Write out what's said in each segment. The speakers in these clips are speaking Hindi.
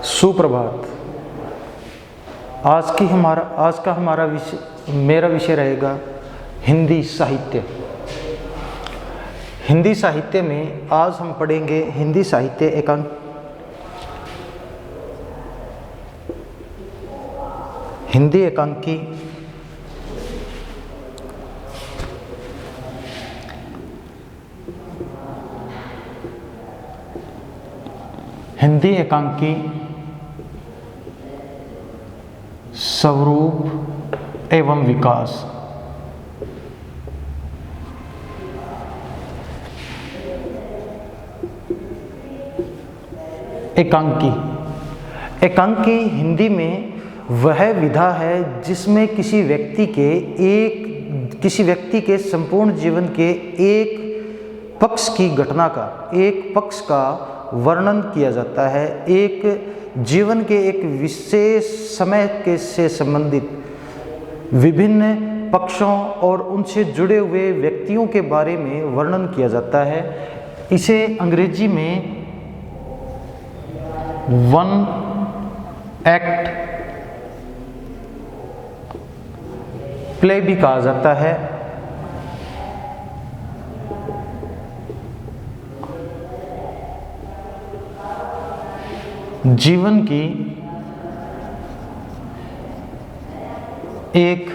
सुप्रभात। आज का मेरा विषय रहेगा हिंदी साहित्य। हिंदी साहित्य में आज हम पढ़ेंगे हिंदी साहित्य एकांक। हिंदी एकांकी स्वरूप एवं विकास। एकांकी हिंदी में वह विधा है जिसमें किसी व्यक्ति के संपूर्ण जीवन के एक पक्ष की घटना का, एक पक्ष का वर्णन किया जाता है। एक जीवन के एक विशेष समय के से संबंधित विभिन्न पक्षों और उनसे जुड़े हुए व्यक्तियों के बारे में वर्णन किया जाता है। इसे अंग्रेजी में वन एक्ट प्ले भी कहा जाता है। जीवन की एक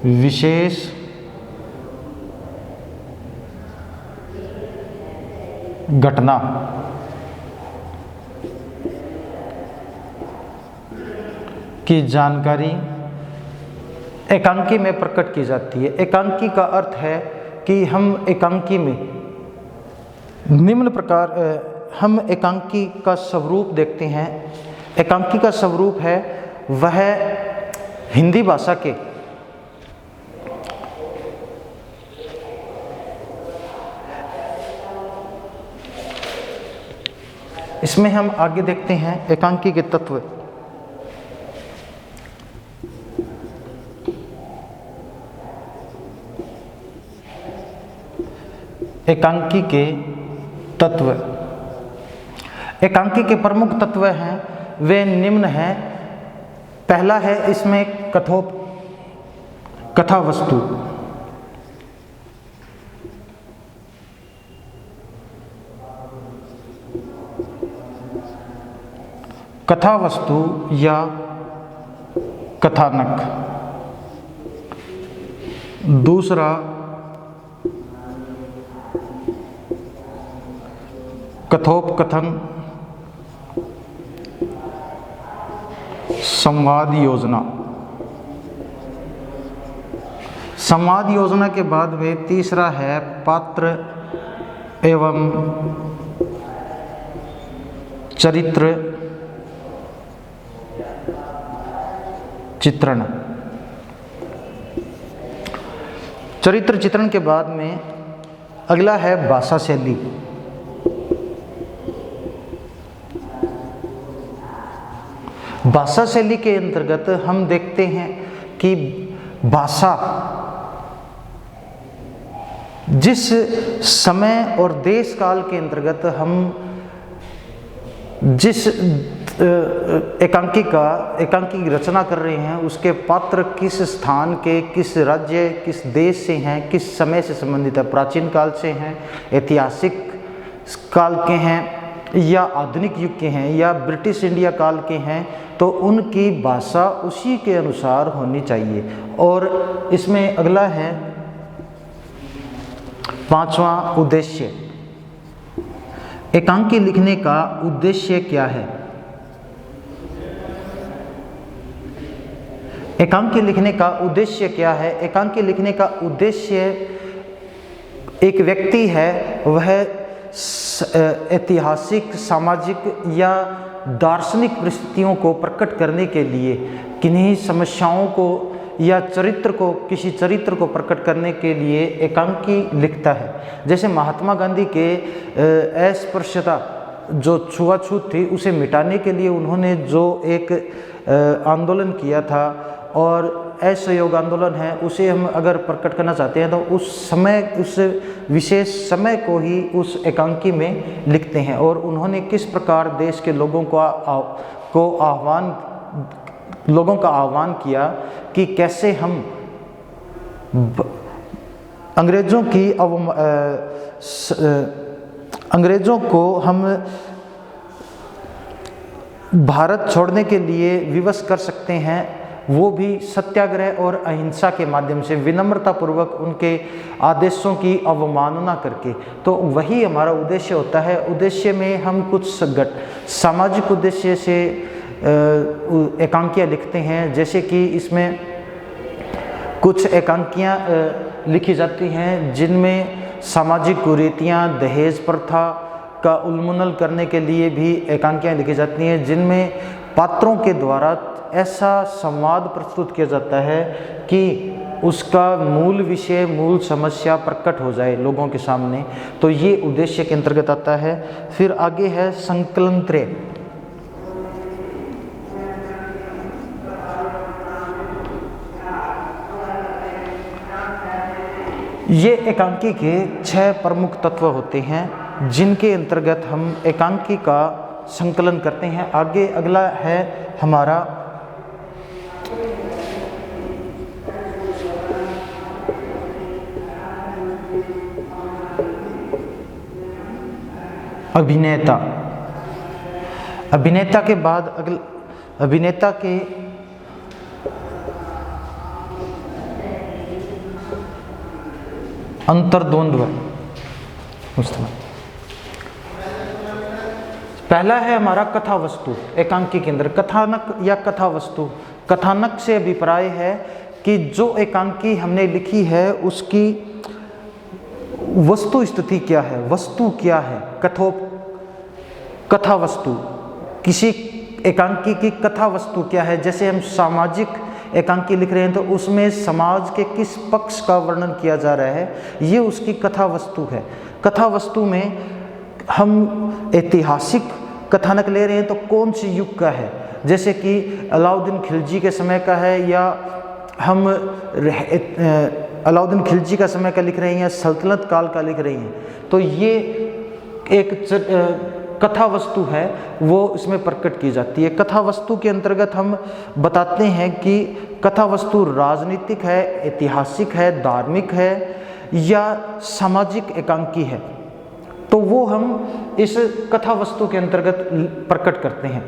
विशेष घटना की जानकारी एकांकी में प्रकट की जाती है। एकांकी का अर्थ है कि हम एकांकी में हम एकांकी का स्वरूप देखते हैं। एकांकी का स्वरूप है वह हिंदी भाषा के इसमें हम आगे देखते हैं एकांकी के तत्व। एकांकी के तत्व, एकांकी के प्रमुख तत्व हैं वे निम्न हैं। पहला है इसमें कथा वस्तु। कथा वस्तु या कथानक। दूसरा कथोपकथन, संवाद योजना। संवाद योजना के बाद में तीसरा है पात्र एवं चरित्र चित्रण। चरित्र चित्रण के बाद में अगला है भाषा शैली। भाषा शैली के अंतर्गत हम देखते हैं कि भाषा जिस समय और देश काल के अंतर्गत हम जिस एकांकी की रचना कर रहे हैं उसके पात्र किस स्थान के, किस राज्य, किस देश से हैं, किस समय से संबंधित है। प्राचीन काल से हैं, ऐतिहासिक काल के हैं या आधुनिक युग के हैं या ब्रिटिश इंडिया काल के हैं, तो उनकी भाषा उसी के अनुसार होनी चाहिए। और इसमें अगला है पांचवा उद्देश्य। एकांकी लिखने का उद्देश्य क्या है? एकांकी लिखने का उद्देश्य क्या है? एकांकी लिखने का उद्देश्य एक व्यक्ति है वह ऐतिहासिक, सामाजिक या दार्शनिक परिस्थितियों को प्रकट करने के लिए किन्हीं समस्याओं को या किसी चरित्र को प्रकट करने के लिए एकांकी लिखता है। जैसे महात्मा गांधी के अस्पृश्यता जो छुआछूत थी उसे मिटाने के लिए उन्होंने जो एक आंदोलन किया था और असहयोग आंदोलन है उसे हम अगर प्रकट करना चाहते हैं तो उस समय, उस विशेष समय को ही उस एकांकी में लिखते हैं। और उन्होंने किस प्रकार देश के लोगों का आह्वान किया कि कैसे हम अंग्रेज़ों को हम भारत छोड़ने के लिए विवश कर सकते हैं, वो भी सत्याग्रह और अहिंसा के माध्यम से, विनम्रतापूर्वक उनके आदेशों की अवमानना करके। तो वही हमारा उद्देश्य होता है। उद्देश्य में हम कुछ सामाजिक उद्देश्य से एकांकियाँ लिखते हैं, जैसे कि इसमें कुछ एकांकियाँ लिखी जाती हैं जिनमें सामाजिक कुरीतियाँ, दहेज प्रथा का उन्मूलन करने के लिए भी एकांकियाँ लिखी जाती हैं, जिनमें पात्रों के द्वारा ऐसा संवाद प्रस्तुत किया जाता है कि उसका मूल विषय, मूल समस्या प्रकट हो जाए लोगों के सामने। तो ये उद्देश्य के अंतर्गत आता है। फिर आगे है संकलन त्रय। ये एकांकी के 6 प्रमुख तत्व होते हैं जिनके अंतर्गत हम एकांकी का संकलन करते हैं। आगे अगला है हमारा अभिनेता। अभिनेता के बाद अभिनेता के अंतर्द्वंद्व। पहला है हमारा कथा वस्तु। एकांकी के अंदर कथानक या कथा वस्तु। कथानक से अभिप्राय है कि जो एकांकी हमने लिखी है उसकी वस्तु स्थिति क्या है, वस्तु क्या है। कथा वस्तु, किसी एकांकी की कथा वस्तु क्या है। जैसे हम सामाजिक एकांकी लिख रहे हैं तो उसमें समाज के किस पक्ष का वर्णन किया जा रहा है, ये उसकी कथा वस्तु है। कथा वस्तु में हम ऐतिहासिक कथानक ले रहे हैं तो कौन सी युग का है, जैसे कि अलाउद्दीन खिलजी के समय का है, या हम अलाउद्दीन खिलजी का समय का लिख रहे हैं या सल्तनत काल का लिख रहे हैं। तो ये एक कथा वस्तु है, वो इसमें प्रकट की जाती है। कथा वस्तु के अंतर्गत हम बताते हैं कि कथा वस्तु राजनीतिक है, ऐतिहासिक है, धार्मिक है या सामाजिक एकांकी है, तो वो हम इस कथा वस्तु के अंतर्गत प्रकट करते हैं।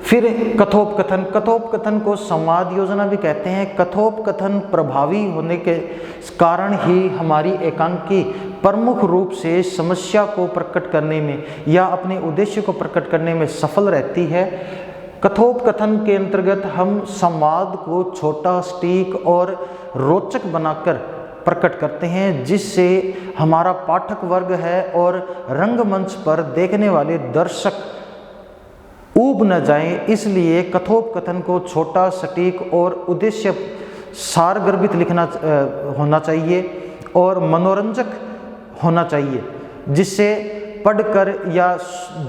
फिर कथोपकथन। कथोपकथन को संवाद योजना भी कहते हैं। कथोपकथन प्रभावी होने के कारण ही हमारी एकांकी प्रमुख रूप से समस्या को प्रकट करने में या अपने उद्देश्य को प्रकट करने में सफल रहती है। कथोपकथन के अंतर्गत हम संवाद को छोटा, सटीक और रोचक बनाकर प्रकट करते हैं, जिससे हमारा पाठक वर्ग है और रंगमंच पर देखने वाले दर्शक ऊब न जाएं, इसलिए कथोपकथन को छोटा, सटीक और उद्देश्य सारगर्भित लिखना होना चाहिए और मनोरंजक होना चाहिए, जिससे पढ़कर या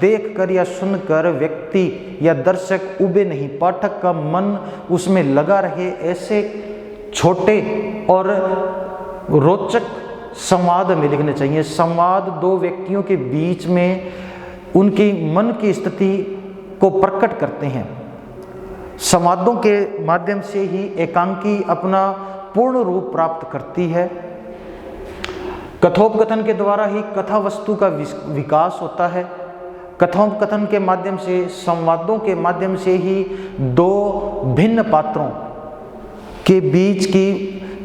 देखकर या सुनकर व्यक्ति या दर्शक उबे नहीं, पाठक का मन उसमें लगा रहे। ऐसे छोटे और रोचक संवाद हमें लिखने चाहिए। संवाद दो व्यक्तियों के बीच में उनकी मन की स्थिति को प्रकट करते हैं। संवादों के माध्यम से ही एकांकी अपना पूर्ण रूप प्राप्त करती है। कथोपकथन के द्वारा ही कथा वस्तु का विकास होता है। कथोपकथन के माध्यम से, संवादों के माध्यम से ही दो भिन्न पात्रों के बीच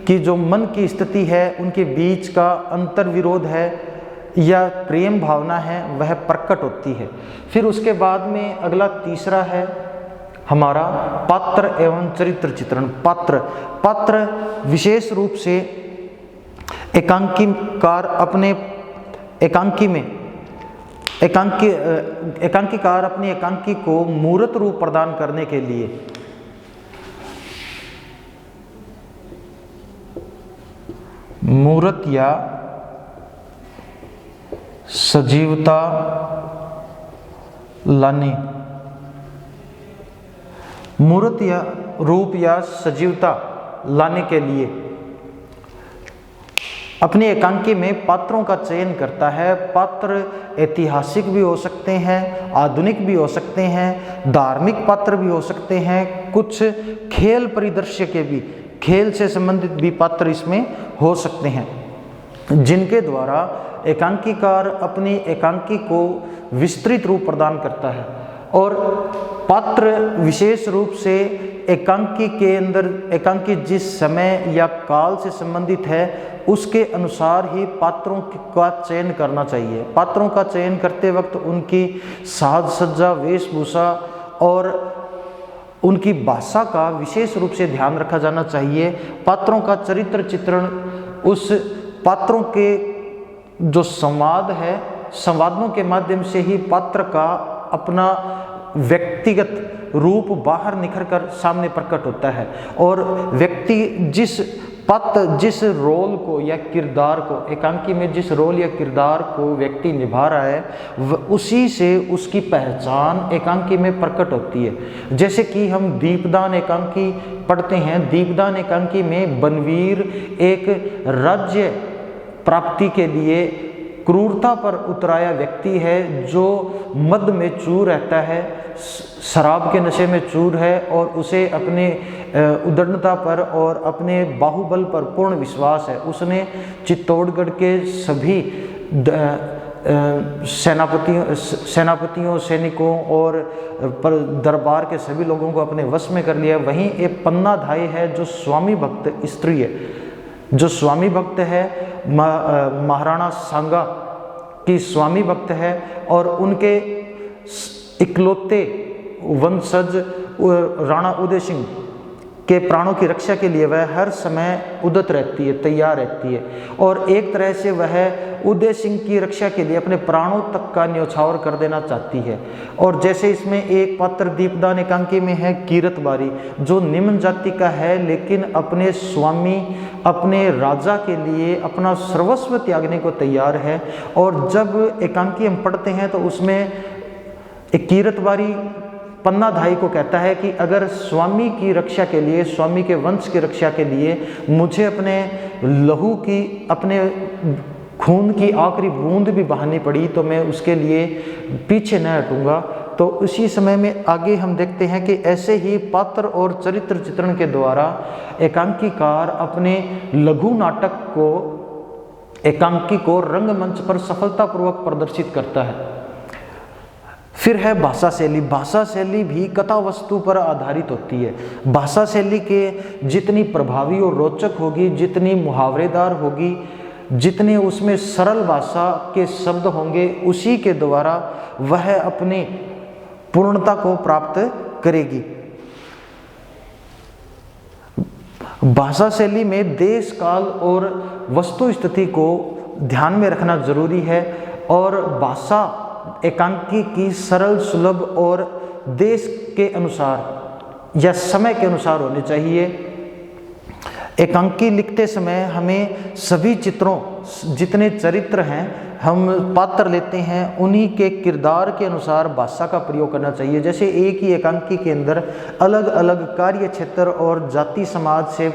की जो मन की स्थिति है, उनके बीच का अंतर विरोध है या प्रेम भावना है, वह प्रकट होती है। फिर उसके बाद में अगला तीसरा है हमारा पात्र एवं चरित्र चित्रण। पात्र विशेष रूप से एकांकीकार अपने एकांकीकार अपनी एकांकी को मूर्त रूप प्रदान करने के लिए मूर्त या सजीवता लाने, मूर्त या रूप या सजीवता लाने के लिए अपनी एकांकी में पात्रों का चयन करता है। पात्र ऐतिहासिक भी हो सकते हैं, आधुनिक भी हो सकते हैं, धार्मिक पात्र भी हो सकते हैं, कुछ खेल परिदृश्य के भी, खेल से संबंधित भी पात्र इसमें हो सकते हैं, जिनके द्वारा एकांकीकार अपनी एकांकी को विस्तृत रूप प्रदान करता है। और पात्र विशेष रूप से एकांकी के अंदर, एकांकी जिस समय या काल से संबंधित है उसके अनुसार ही पात्रों का चयन करना चाहिए। पात्रों का चयन करते वक्त उनकी साज सज्जा, वेशभूषा और उनकी भाषा का विशेष रूप से ध्यान रखा जाना चाहिए। पात्रों का चरित्र चित्रण उस पात्रों के जो संवाद है, संवादों के माध्यम से ही पात्र का अपना व्यक्तिगत रूप बाहर निखर कर सामने प्रकट होता है। और व्यक्ति जिस रोल को या किरदार को, एकांकी में जिस रोल या किरदार को व्यक्ति निभा रहा है उसी से उसकी पहचान एकांकी में प्रकट होती है। जैसे कि हम दीपदान एकांकी पढ़ते हैं, दीपदान एकांकी में बनवीर एक राज्य प्राप्ति के लिए क्रूरता पर उतराया व्यक्ति है, जो मद में चूर रहता है, शराब के नशे में चूर है और उसे अपने उद्दंडता पर और अपने बाहुबल पर पूर्ण विश्वास है। उसने चित्तौड़गढ़ के सभी सेनापतियों, सैनिकों और दरबार के सभी लोगों को अपने वश में कर लिया। वहीं एक पन्ना धाई है जो स्वामी भक्त स्त्री है, जो स्वामी भक्त है, महाराणा सांगा की स्वामी भक्त है और उनके इकलौते वंशज राणा उदय सिंह के प्राणों की रक्षा के लिए वह हर समय उद्यत रहती है, तैयार रहती है। और एक तरह से वह उदय सिंह की रक्षा के लिए अपने प्राणों तक का न्यौछावर कर देना चाहती है। और जैसे इसमें एक पात्र दीपदान एकांकी में है कीरतबारी, जो निम्न जाति का है लेकिन अपने स्वामी, अपने राजा के लिए अपना सर्वस्व त्यागने को तैयार है। और जब एकांकी हम पढ़ते हैं तो उसमें एक कीरतबारी पन्नाधाई को कहता है कि अगर स्वामी की रक्षा के लिए, स्वामी के वंश की रक्षा के लिए मुझे अपने लहू की, अपने खून की आखिरी बूंद भी बहानी पड़ी तो मैं उसके लिए पीछे न हटूंगा। तो उसी समय में आगे हम देखते हैं कि ऐसे ही पात्र और चरित्र चित्रण के द्वारा एकांकीकार अपने लघु नाटक को, एकांकी को रंगमंच पर सफलतापूर्वक प्रदर्शित करता है। फिर है भाषा शैली। भाषा शैली भी कथा वस्तु पर आधारित होती है। भाषा शैली के जितनी प्रभावी और रोचक होगी, जितनी मुहावरेदार होगी, जितने उसमें सरल भाषा के शब्द होंगे, उसी के द्वारा वह अपनी पूर्णता को प्राप्त करेगी। भाषा शैली में देश काल और वस्तु स्थिति को ध्यान में रखना जरूरी है और भाषा एकांकी की सरल, सुलभ और देश के अनुसार या समय के अनुसार होनी चाहिए। एकांकी लिखते समय हमें सभी चित्रों, जितने चरित्र हैं, हम पात्र लेते हैं, उन्हीं के किरदार के अनुसार भाषा का प्रयोग करना चाहिए। जैसे एक ही एकांकी के अंदर अलग अलग कार्य क्षेत्र और जाति समाज से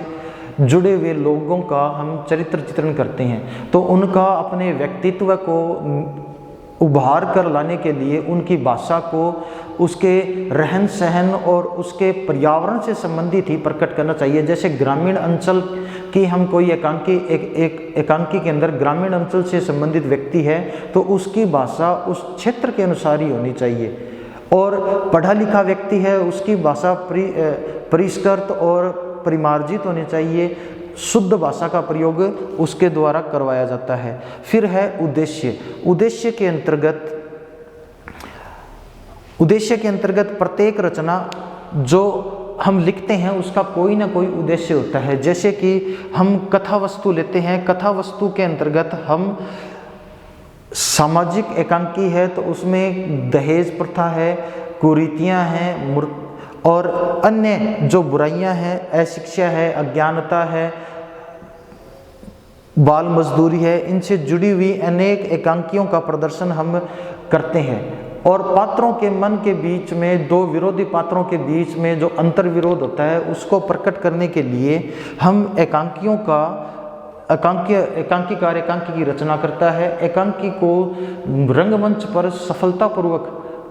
जुड़े हुए लोगों का हम चरित्र चित्रण करते हैं, तो उनका अपने व्यक्तित्व को उभार कर लाने के लिए उनकी भाषा को, उसके रहन सहन और उसके पर्यावरण से संबंधित ही प्रकट करना चाहिए। जैसे ग्रामीण अंचल की हम कोई एकांकी, एक एकांकी के अंदर ग्रामीण अंचल से संबंधित व्यक्ति है तो उसकी भाषा उस क्षेत्र के अनुसार ही होनी चाहिए। और पढ़ा लिखा व्यक्ति है, उसकी भाषा परिष्कृत और परिमार्जित होनी चाहिए। शुद्ध भाषा का प्रयोग उसके द्वारा करवाया जाता है। फिर है उद्देश्य। उद्देश्य के अंतर्गत प्रत्येक रचना जो हम लिखते हैं उसका कोई ना कोई उद्देश्य होता है। जैसे कि हम कथा वस्तु लेते हैं, कथा वस्तु के अंतर्गत हम सामाजिक एकांकी है तो उसमें दहेज प्रथा है, कुरीतियाँ हैं और अन्य जो बुराइयां हैं, अशिक्षा है, अज्ञानता है, बाल मजदूरी है, इनसे जुड़ी हुई अनेक एकांकियों का प्रदर्शन हम करते हैं। और पात्रों के मन के बीच में, दो विरोधी पात्रों के बीच में जो अंतर विरोध होता है उसको प्रकट करने के लिए हम एकांकीकार एकांकी की रचना करता है। एकांकी को रंगमंच पर सफलतापूर्वक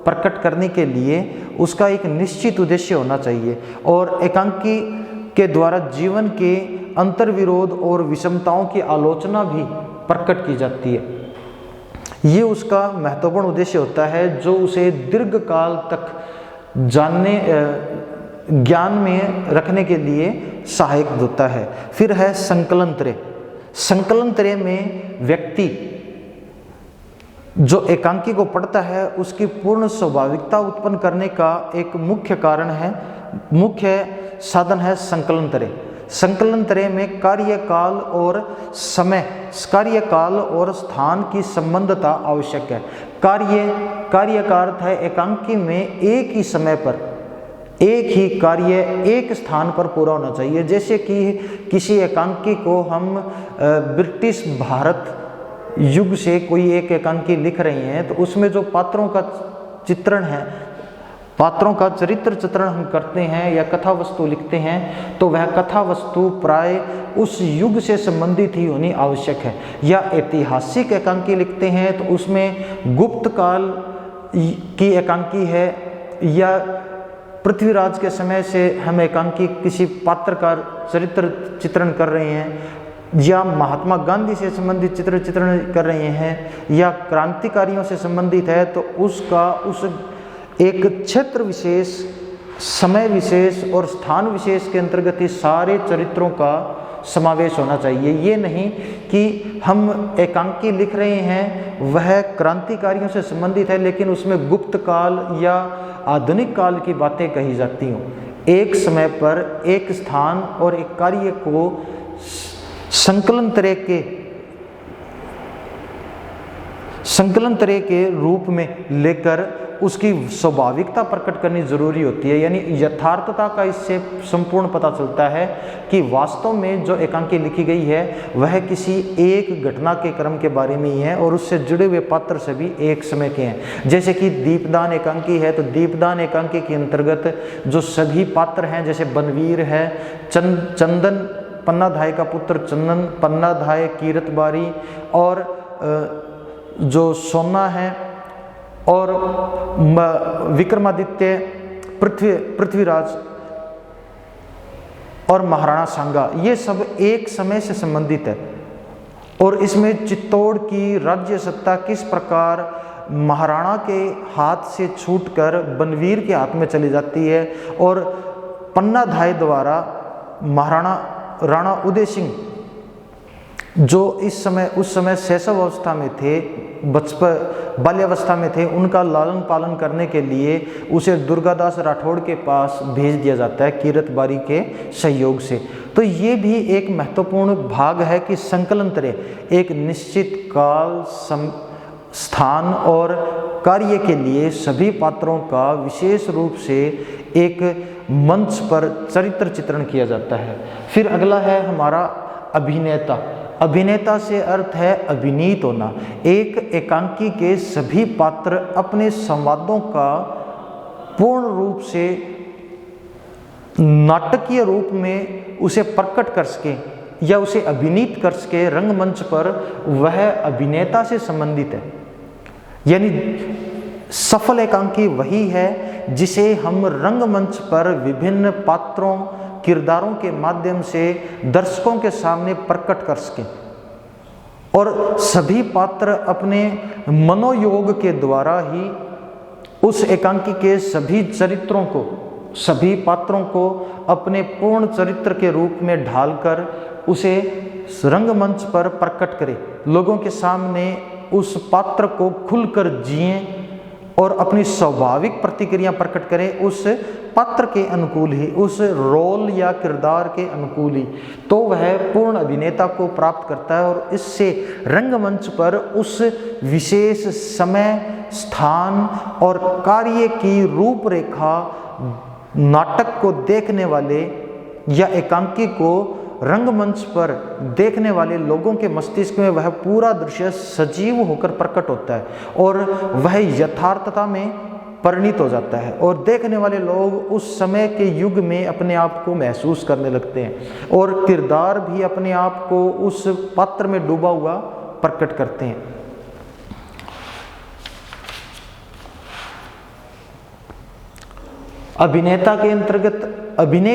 प्रकट करने के लिए उसका एक निश्चित उद्देश्य होना चाहिए और एकांकी के द्वारा जीवन के अंतर विरोध और विषमताओं की आलोचना भी प्रकट की जाती है। ये उसका महत्वपूर्ण उद्देश्य होता है जो उसे दीर्घ काल तक ज्ञान में रखने के लिए सहायक होता है। फिर है संकलन त्रय। संकलन त्रय में व्यक्ति जो एकांकी को पढ़ता है उसकी पूर्ण स्वाभाविकता उत्पन्न करने का एक मुख्य साधन है संकलन त्रय। संकलन त्रय में कार्यकाल और स्थान की संबंधता आवश्यक है। कार्य का अर्थ है एकांकी में एक ही समय पर एक ही कार्य एक स्थान पर पूरा होना चाहिए। जैसे कि किसी एकांकी को हम ब्रिटिश भारत युग से कोई एक एकांकी लिख रही हैं तो उसमें जो पात्रों का चित्रण है, पात्रों का चरित्र चित्रण हम करते हैं या कथा वस्तु लिखते हैं तो वह कथा वस्तु प्राय उस युग से संबंधित ही होनी आवश्यक है। या ऐतिहासिक एकांकी लिखते हैं तो उसमें गुप्त काल की एकांकी है या पृथ्वीराज के समय से हम एकांकी किसी पात्र का चरित्र चित्रण कर रहे हैं या महात्मा गांधी से संबंधित चित्रण कर रहे हैं या क्रांतिकारियों से संबंधित है तो उसका उस एक क्षेत्र विशेष, समय विशेष और स्थान विशेष के अंतर्गत ही सारे चरित्रों का समावेश होना चाहिए। ये नहीं कि हम एकांकी लिख रहे हैं वह क्रांतिकारियों से संबंधित है लेकिन उसमें गुप्त काल या आधुनिक काल की बातें कही जाती हों। एक समय पर एक स्थान और एक कार्य को संकलन तरह के रूप में लेकर उसकी स्वाभाविकता प्रकट करनी जरूरी होती है। यानी यथार्थता का इससे संपूर्ण पता चलता है कि वास्तव में जो एकांकी लिखी गई है वह किसी एक घटना के क्रम के बारे में ही है और उससे जुड़े हुए पात्र सभी एक समय के हैं। जैसे कि दीपदान एकांकी है तो दीपदान एकांकी के अंतर्गत जो सभी पात्र हैं, जैसे बनवीर है, चंदन पन्नाधाय का पुत्र चंदन, पन्नाधाय कीरतबारी और जो सोना है और विक्रमादित्य, पृथ्वीराज और महाराणा सांगा, ये सब एक समय से संबंधित है। और इसमें चित्तौड़ की राज्य सत्ता किस प्रकार महाराणा के हाथ से छूटकर बनवीर के हाथ में चली जाती है और पन्नाधाय द्वारा राणा उदय सिंह जो उस समय शैशव अवस्था में थे, बाल्यावस्था में थे, उनका लालन पालन करने के लिए उसे दुर्गादास राठौड़ के पास भेज दिया जाता है कीरतबारी के सहयोग से। तो ये भी एक महत्वपूर्ण भाग है कि संकलन त्रय एक निश्चित काल, स्थान और कार्य के लिए सभी पात्रों का विशेष रूप से एक मंच पर चरित्र चित्रण किया जाता है। फिर अगला है हमारा अभिनेता। अभिनेता से अर्थ है अभिनीत होना। एक एकांकी के सभी पात्र अपने संवादों का पूर्ण रूप से नाटकीय रूप में उसे प्रकट कर सके या उसे अभिनीत कर सके रंगमंच पर, वह अभिनेता से संबंधित है। यानी सफल एकांकी वही है जिसे हम रंगमंच पर विभिन्न पात्रों, किरदारों के माध्यम से दर्शकों के सामने प्रकट कर सकें और सभी पात्र अपने मनोयोग के द्वारा ही उस एकांकी के सभी पात्रों को अपने पूर्ण चरित्र के रूप में ढालकर उसे रंगमंच पर प्रकट करें, लोगों के सामने उस पात्र को खुलकर जिएं और अपनी स्वाभाविक प्रतिक्रिया प्रकट करें उस पात्र के अनुकूल ही, उस रोल या किरदार के अनुकूल ही, तो वह पूर्ण अभिनेता को प्राप्त करता है और इससे रंगमंच पर उस विशेष समय, स्थान और कार्य की रूपरेखा नाटक को देखने वाले या एकांकी को रंगमंच पर देखने वाले लोगों के मस्तिष्क में वह पूरा दृश्य सजीव होकर प्रकट होता है और वह यथार्थता में परिणित हो जाता है और देखने वाले लोग उस समय के युग में अपने आप को महसूस करने लगते हैं और किरदार भी अपने आप को उस पात्र में डूबा हुआ प्रकट करते हैं। अभिनय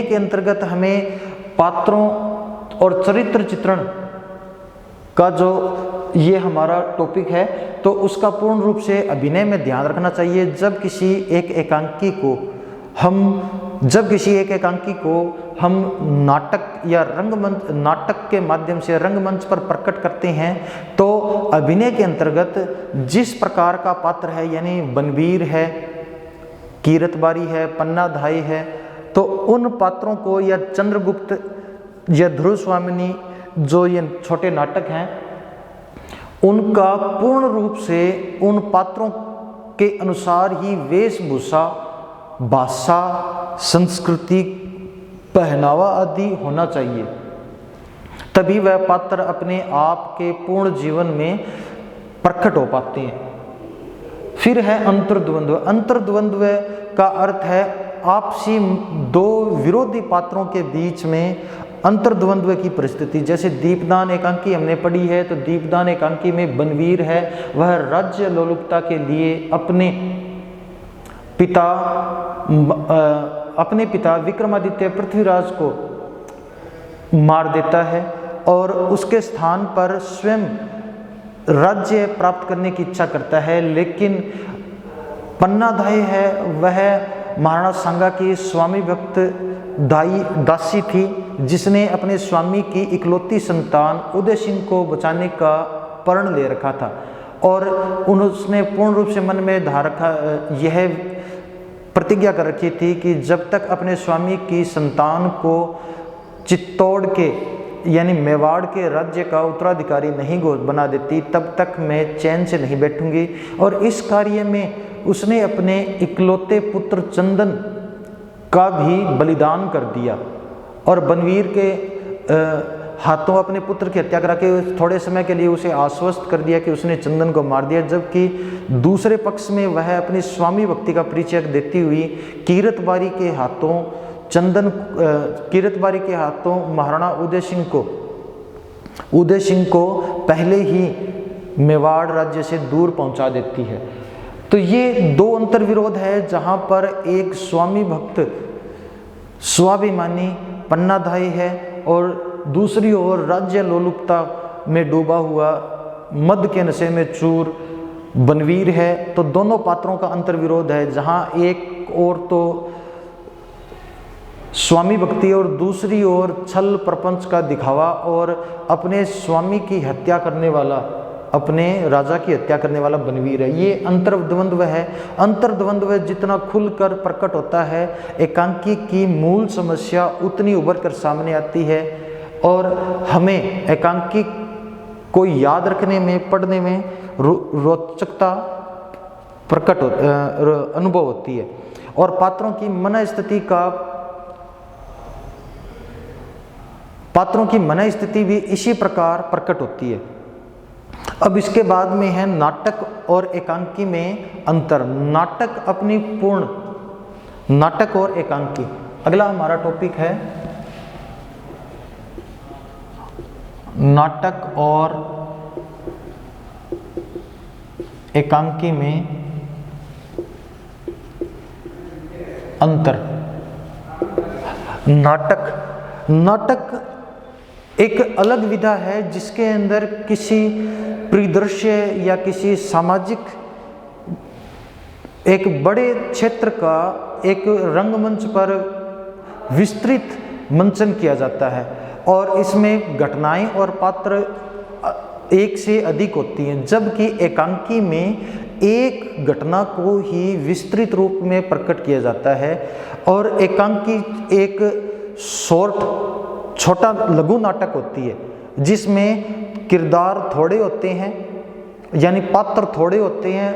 के अंतर्गत हमें पात्रों और चरित्र चित्रण का जो ये हमारा टॉपिक है, तो उसका पूर्ण रूप से अभिनय में ध्यान रखना चाहिए। जब किसी एक एकांकी को हम नाटक या रंगमंच, नाटक के माध्यम से रंगमंच पर प्रकट करते हैं, तो अभिनय के अंतर्गत जिस प्रकार का पात्र है, यानी बनवीर है, कीरतबारी है, पन्नाधाय है, तो उन पात्रों को या चंद्रगुप्त या ध्रुव स्वामिनी जो ये छोटे नाटक हैं, उनका पूर्ण रूप से उन पात्रों के अनुसार ही वेशभूषा, भाषा, संस्कृति, पहनावा आदि होना चाहिए, तभी वह पात्र अपने आप के पूर्ण जीवन में प्रकट हो पाते हैं। फिर है अंतर्द्वंद्व। अंतर्द्वंद्व का अर्थ है आपसी दो विरोधी पात्रों के बीच में अंतर्द्वंद्व की परिस्थिति। जैसे दीपदान एकांकी हमने पढ़ी है, तो दीपदान एकांकी में बनवीर है, वह राज्य लोलुपता के लिए अपने पिता विक्रमादित्य पृथ्वीराज को मार देता है और उसके स्थान पर स्वयं राज्य प्राप्त करने की इच्छा करता है। लेकिन पन्नाधाय है, वह महाराणा सांगा की स्वामी भक्त दासी थी, जिसने अपने स्वामी की इकलौती संतान उदय सिंह को बचाने का प्रण ले रखा था और उसने पूर्ण रूप से मन में यह प्रतिज्ञा कर रखी थी कि जब तक अपने स्वामी की संतान को चित्तौड़ के यानी मेवाड़ के राज्य का उत्तराधिकारी नहीं बना देती, तब तक मैं चैन से नहीं बैठूंगी। और इस कार्य में उसने अपने इकलौते पुत्र चंदन का भी बलिदान कर दिया और बनवीर के हाथों अपने पुत्र की हत्या करा के थोड़े समय के लिए उसे आश्वस्त कर दिया कि उसने चंदन को मार दिया, जबकि दूसरे पक्ष में वह अपनी स्वामी भक्ति का परिचय देती हुई कीरतबारी के हाथों महाराणा उदय सिंह को पहले ही मेवाड़ राज्य से दूर पहुंचा देती है। तो ये दो अंतर्विरोध है, जहां पर एक स्वामी भक्त स्वाभिमानी पन्नाधाय है और दूसरी ओर राज्य लोलुपता में डूबा हुआ मद के नशे में चूर बनवीर है। तो दोनों पात्रों का अंतर्विरोध है, जहां एक ओर तो स्वामी भक्ति और दूसरी ओर छल प्रपंच का दिखावा और अपने स्वामी की हत्या करने वाला, अपने राजा की हत्या करने वाला बनवीर है। ये अंतर्द्वंद्व है। अंतर्द्वंद्व जितना खुलकर प्रकट होता है, एकांकी की मूल समस्या उतनी उभर कर सामने आती है और हमें एकांकी को याद रखने में, पढ़ने में रोचकता अनुभव होती है और पात्रों की मन स्थिति भी इसी प्रकार प्रकट होती है। अब इसके बाद में है नाटक और एकांकी में अंतर। नाटक और एकांकी अगला हमारा टॉपिक है। नाटक और एकांकी में अंतर। नाटक एक अलग विधा है जिसके अंदर किसी परिदृश्य या किसी सामाजिक एक बड़े क्षेत्र का एक रंगमंच पर विस्तृत मंचन किया जाता है और इसमें घटनाएं और पात्र एक से अधिक होती हैं, जबकि एकांकी में एक घटना को ही विस्तृत रूप में प्रकट किया जाता है। और एकांकी एक छोटा लघु नाटक होती है जिसमें किरदार थोड़े होते हैं, यानी पात्र थोड़े होते हैं।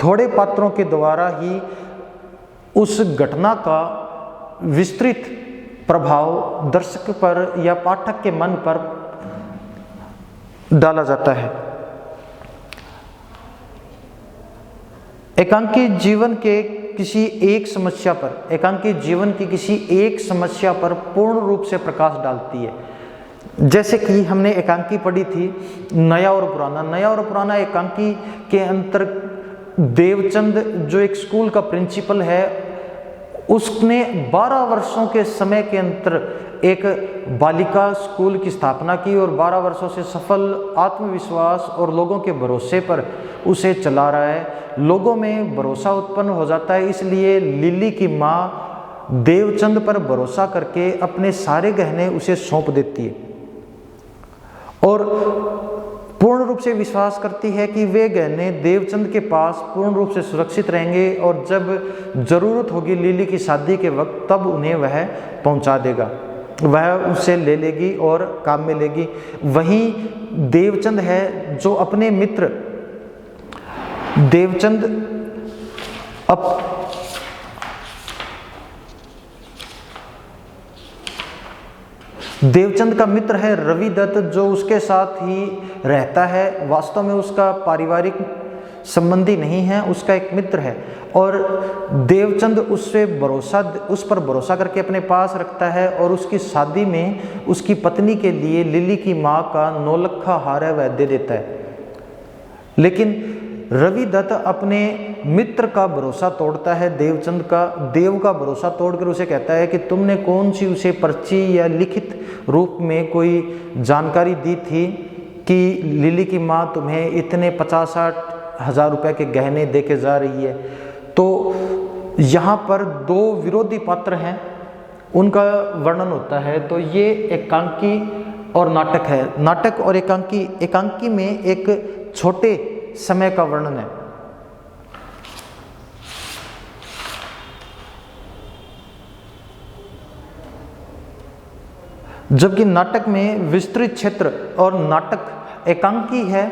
थोड़े पात्रों के द्वारा ही उस घटना का विस्तृत प्रभाव दर्शक पर या पाठक के मन पर डाला जाता है। एकांकी जीवन के किसी एक समस्या पर, एकांकी जीवन की किसी एक समस्या पर पूर्ण रूप से प्रकाश डालती है। जैसे कि हमने एकांकी पढ़ी थी नया और पुराना। नया और पुराना एकांकी के अंतर देवचंद जो एक स्कूल का प्रिंसिपल है, उसने 12 वर्षों के समय के अंतर एक बालिका स्कूल की स्थापना की और 12 वर्षों से सफल आत्मविश्वास और लोगों के भरोसे पर उसे चला रहा है। लोगों में भरोसा उत्पन्न हो जाता है, इसलिए लिली की माँ देवचंद पर भरोसा करके अपने सारे गहने उसे सौंप देती है और पूर्ण रूप से विश्वास करती है कि वे गहने देवचंद के पास पूर्ण रूप से सुरक्षित रहेंगे और जब जरूरत होगी लिली की शादी के वक्त तब उन्हें वह पहुंचा देगा, वह उसे ले लेगी और काम में लेगी। वहीं देवचंद है जो अपने मित्र देवचंद का मित्र है रवि दत्त, जो उसके साथ ही रहता है। वास्तव में उसका पारिवारिक संबंधी नहीं है, उसका एक मित्र है और देवचंद उस पर भरोसा करके अपने पास रखता है और उसकी शादी में उसकी पत्नी के लिए लिली की माँ का 9 लाख हार है वह दे देता है। लेकिन रवि दत्त अपने मित्र का भरोसा तोड़ता है, देव का भरोसा तोड़कर उसे कहता है कि तुमने कौन सी उसे पर्ची या लिखित रूप में कोई जानकारी दी थी कि लिली की माँ तुम्हें इतने 50-60 हज़ार रुपए के गहने देके जा रही है। तो यहाँ पर 2 विरोधी पात्र हैं, उनका वर्णन होता है। तो ये एकांकी और नाटक है। नाटक और एकांकी में एक छोटे समय का वर्णन है, जबकि नाटक में विस्तृत क्षेत्र और नाटक एकांकी है।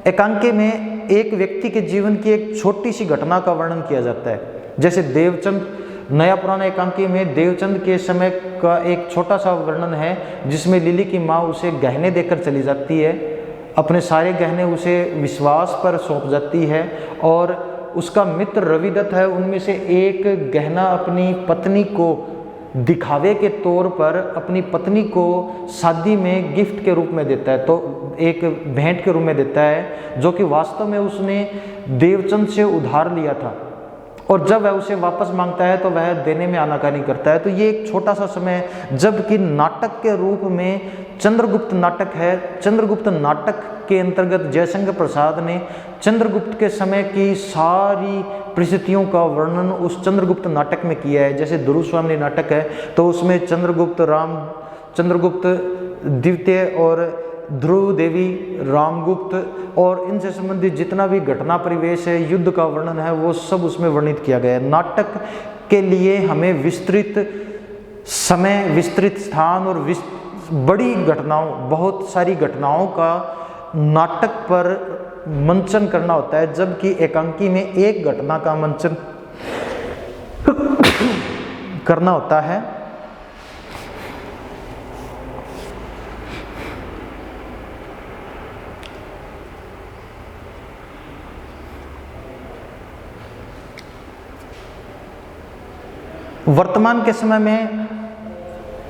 एकांकी में एक व्यक्ति के जीवन की एक छोटी सी घटना का वर्णन किया जाता है। जैसे देवचंद नया पुराना एकांकी में देवचंद के समय का एक छोटा सा वर्णन है जिसमें लिली की माँ उसे गहने देकर चली जाती है, अपने सारे गहने उसे विश्वास पर सौंप जाती है और उसका मित्र रवि दत्त है, उनमें से एक गहना अपनी पत्नी को दिखावे के तौर पर अपनी पत्नी को शादी में गिफ्ट के रूप में देता है, तो एक भेंट के रूप में देता है जो कि वास्तव में उसने देवचंद से उधार लिया था और जब वह उसे वापस मांगता है तो वह देने में आनाकानी करता है। तो ये एक छोटा सा समय, जबकि नाटक के रूप में चंद्रगुप्त नाटक है। चंद्रगुप्त नाटक के अंतर्गत जयशंकर प्रसाद ने चंद्रगुप्त के समय की सारी परिस्थितियों का वर्णन उस चंद्रगुप्त नाटक में किया है। जैसे दुरुस्वामी नाटक है तो उसमें चंद्रगुप्त द्वितीय और ध्रुव देवी, रामगुप्त और इनसे संबंधित जितना भी घटना परिवेश है, युद्ध का वर्णन है, वो सब उसमें वर्णित किया गया है। नाटक के लिए हमें विस्तृत समय, विस्तृत स्थान और बड़ी घटनाओं, बहुत सारी घटनाओं का नाटक पर मंचन करना होता है, जबकि एकांकी में एक घटना का मंचन करना होता है। वर्तमान के समय में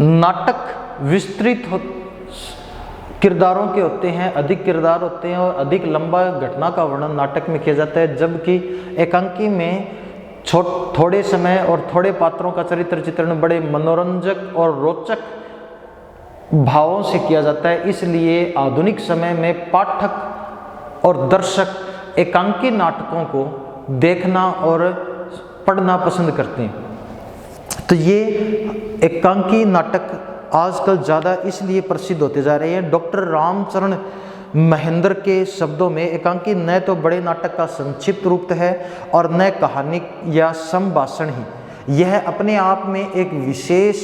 नाटक विस्तृत किरदारों के होते हैं, अधिक किरदार होते हैं और अधिक लंबा घटना का वर्णन नाटक में किया जाता है, जबकि एकांकी में थोड़े समय और थोड़े पात्रों का चरित्र चित्रण बड़े मनोरंजक और रोचक भावों से किया जाता है। इसलिए आधुनिक समय में पाठक और दर्शक एकांकी नाटकों को देखना और पढ़ना पसंद करते हैं। तो ये एकांकी नाटक आजकल ज़्यादा इसलिए प्रसिद्ध होते जा रहे हैं। डॉक्टर रामचरण महेंद्र के शब्दों में एकांकी न तो बड़े नाटक का संक्षिप्त रूप है और न कहानी या संभाषण ही। यह अपने आप में एक विशेष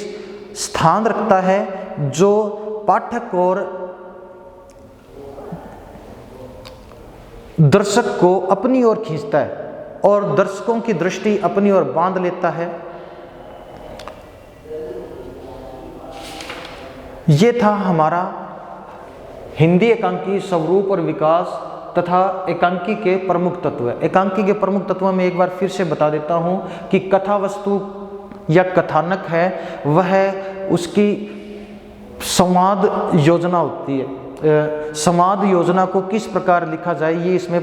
स्थान रखता है जो पाठक और दर्शक को अपनी ओर खींचता है और दर्शकों की दृष्टि अपनी ओर बांध लेता है। ये था हमारा हिंदी एकांकी स्वरूप और विकास तथा एकांकी के प्रमुख तत्व। एकांकी के प्रमुख तत्वों में एक बार फिर से बता देता हूँ कि कथा वस्तु या कथानक है वह उसकी संवाद योजना होती है। संवाद योजना को किस प्रकार लिखा जाए ये इसमें